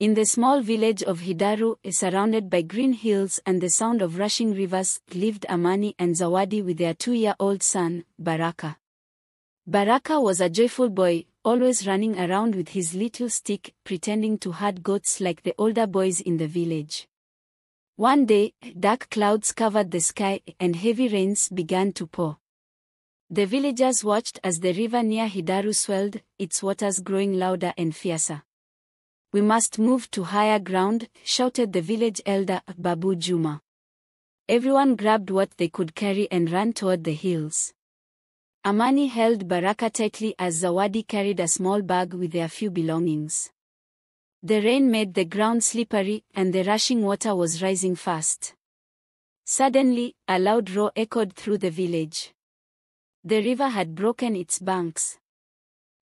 In the small village of Hidaru, surrounded by green hills and the sound of rushing rivers, lived Amani and Zawadi with their 2-year-old son, Baraka. Baraka was a joyful boy, always running around with his little stick, pretending to herd goats like the older boys in the village. One day, dark clouds covered the sky and heavy rains began to pour. The villagers watched as the river near Hidaru swelled, its waters growing louder and fiercer. "We must move to higher ground," shouted the village elder, Babu Juma. Everyone grabbed what they could carry and ran toward the hills. Amani held Baraka tightly as Zawadi carried a small bag with their few belongings. The rain made the ground slippery, and the rushing water was rising fast. Suddenly, a loud roar echoed through the village. The river had broken its banks.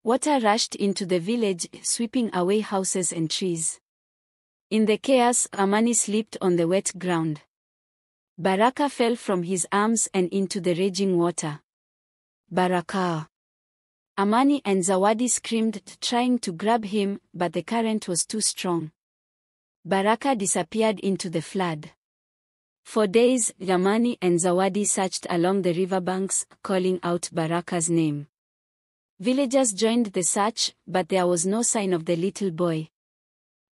Water rushed into the village, sweeping away houses and trees. In the chaos, Amani slipped on the wet ground. Baraka fell from his arms and into the raging water. "Baraka!" Amani and Zawadi screamed, trying to grab him, but the current was too strong. Baraka disappeared into the flood. For days, Amani and Zawadi searched along the riverbanks, calling out Baraka's name. Villagers joined the search, but there was no sign of the little boy.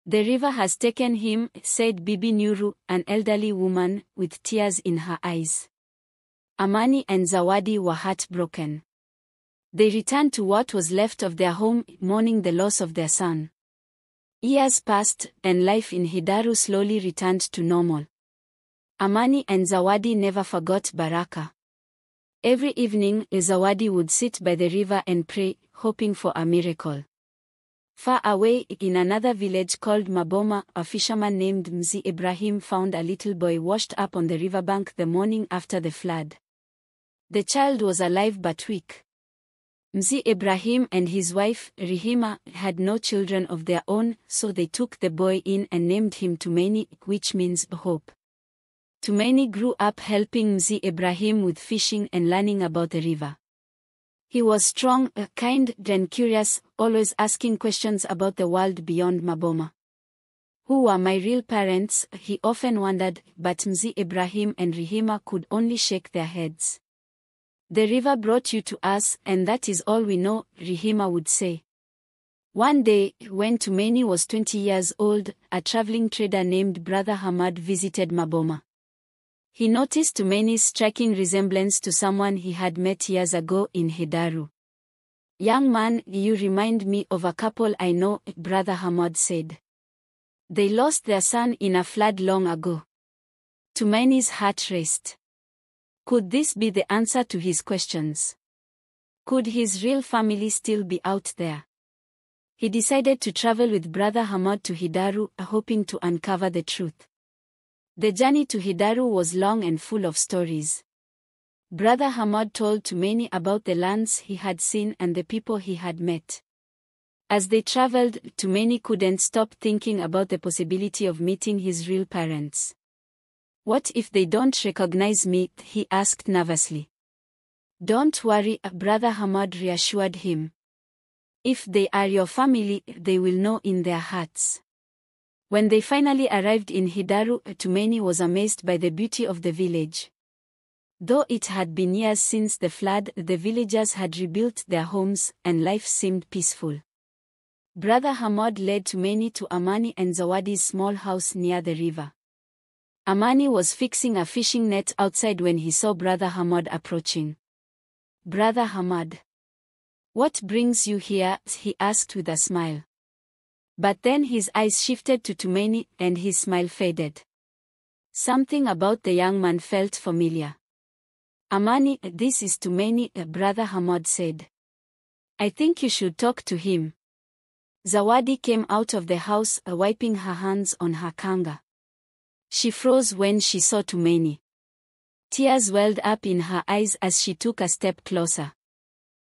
"The river has taken him," said Bibi Nuru, an elderly woman, with tears in her eyes. Amani and Zawadi were heartbroken. They returned to what was left of their home, mourning the loss of their son. Years passed, and life in Hidaru slowly returned to normal. Amani and Zawadi never forgot Baraka. Every evening, Zawadi would sit by the river and pray, hoping for a miracle. Far away, in another village called Maboma, a fisherman named Mzee Ibrahim found a little boy washed up on the riverbank the morning after the flood. The child was alive but weak. Mzee Ibrahim and his wife, Rehima, had no children of their own, so they took the boy in and named him Tumaini, which means hope. Tumaini grew up helping Mzee Ibrahim with fishing and learning about the river. He was strong, kind, and curious, always asking questions about the world beyond Maboma. "Who were my real parents?" he often wondered, but Mzee Ibrahim and Rehima could only shake their heads. "The river brought you to us, and that is all we know," Rehima would say. One day, when Tumaini was 20 years old, a traveling trader named Brother Hamad visited Maboma. He noticed Tumaini's striking resemblance to someone he had met years ago in Hidaru. "Young man, you remind me of a couple I know," Brother Hamad said. "They lost their son in a flood long ago." Tumaini's heart raced. Could this be the answer to his questions? Could his real family still be out there? He decided to travel with Brother Hamad to Hidaru, hoping to uncover the truth. The journey to Hidaru was long and full of stories. Brother Hamad told Tumaini about the lands he had seen and the people he had met. As they traveled, Tumaini couldn't stop thinking about the possibility of meeting his real parents. "What if they don't recognize me?" he asked nervously. "Don't worry," Brother Hamad reassured him. "If they are your family, they will know in their hearts." When they finally arrived in Hidaru, Tumaini was amazed by the beauty of the village. Though it had been years since the flood, the villagers had rebuilt their homes, and life seemed peaceful. Brother Hamad led Tumaini to Amani and Zawadi's small house near the river. Amani was fixing a fishing net outside when he saw Brother Hamad approaching. "Brother Hamad, what brings you here?" he asked with a smile. But then his eyes shifted to Tumaini, and his smile faded. Something about the young man felt familiar. "Amani, this is Tumaini," Brother Hamad said. "I think you should talk to him." Zawadi came out of the house, wiping her hands on her kanga. She froze when she saw Tumaini. Tears welled up in her eyes as she took a step closer.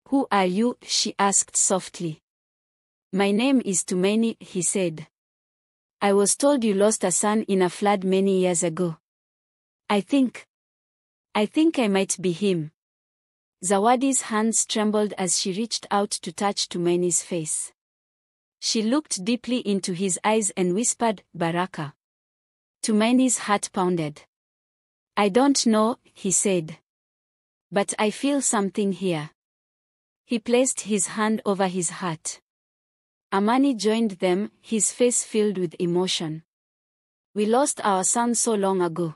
"Who are you?" she asked softly. "My name is Tumaini," he said. "I was told you lost a son in a flood many years ago. I think I might be him." Zawadi's hands trembled as she reached out to touch Tumaini's face. She looked deeply into his eyes and whispered, Baraka. Tumaini's heart pounded. I don't know, he said. But I feel something here. He placed his hand over his heart. Amani joined them, his face filled with emotion. We lost our son so long ago.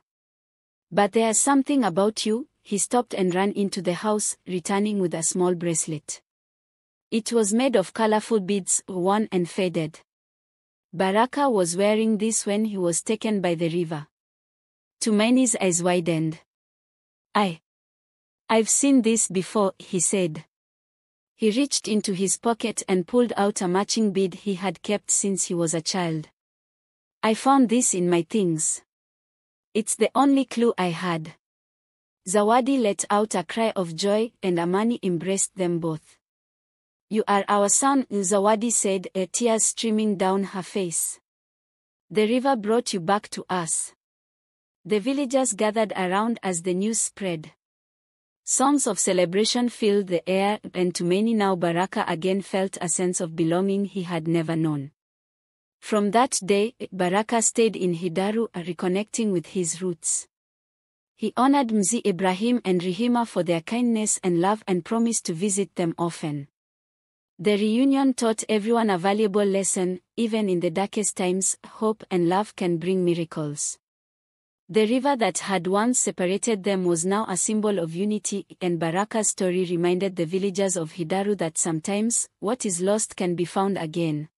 But there's something about you. He stopped and ran into the house, returning with a small bracelet. It was made of colorful beads, worn and faded. Baraka was wearing this when he was taken by the river. Tumaini's eyes widened. I've seen this before, he said. He reached into his pocket and pulled out a matching bead he had kept since he was a child. I found this in my things. It's the only clue I had. Zawadi let out a cry of joy, and Amani embraced them both. You are our son, Zawadi said, tears streaming down her face. The river brought you back to us. The villagers gathered around as the news spread. Songs of celebration filled the air, and Tumaini now Baraka again felt a sense of belonging he had never known. From that day, Baraka stayed in Hidaru, reconnecting with his roots. He honored Mzee Ibrahim and Rehema for their kindness and love and promised to visit them often. The reunion taught everyone a valuable lesson: even in the darkest times, hope and love can bring miracles. The river that had once separated them was now a symbol of unity, and Baraka's story reminded the villagers of Hidaru that sometimes, what is lost can be found again.